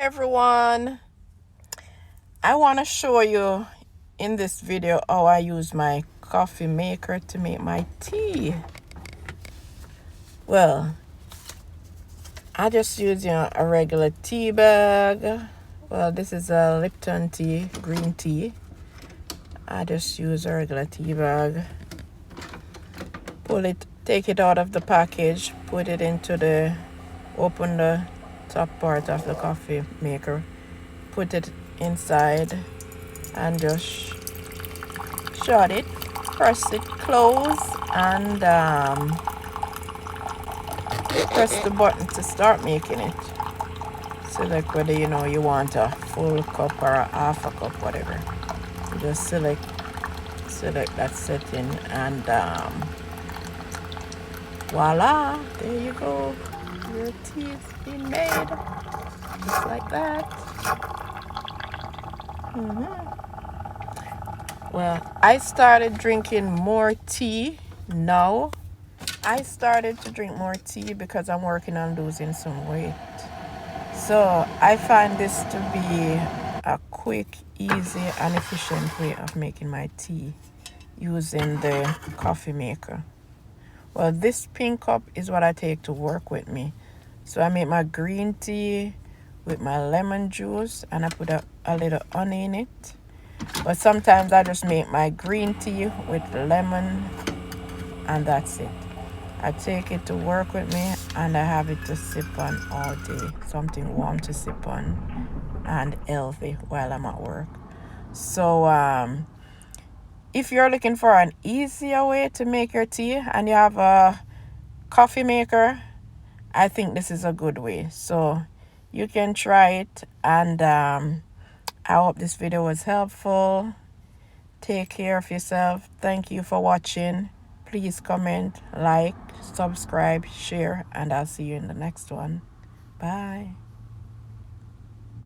Everyone, I want to show you in this video how I use my coffee maker to make my tea. Well, I just use a regular tea bag. Well, this is a Lipton tea, green tea. I just use a regular tea bag. Take it out of the package, put it into open the top part of the coffee maker, put it inside and just shut it, press it close, and press the button to start making it. Select whether you want a full cup or a half a cup, whatever. You just select that setting, and voila, there you go. Your tea is being made just like that. Well, I started drinking more tea now. I started to drink more tea because I'm working on losing some weight. So I find this to be a quick, easy, and efficient way of making my tea using the coffee maker. Well, this pink cup is what I take to work with me. So I make my green tea with my lemon juice, and I put a little honey in it. But sometimes I just make my green tea with lemon, and that's it. I take it to work with me, and I have it to sip on all day. Something warm to sip on and healthy while I'm at work. So if you're looking for an easier way to make your tea and you have a coffee maker, I think this is a good way. So you can try it, and I hope this video was helpful. Take care of yourself. Thank you for watching. Please comment, like, subscribe, share, and I'll see you in the next one. Bye.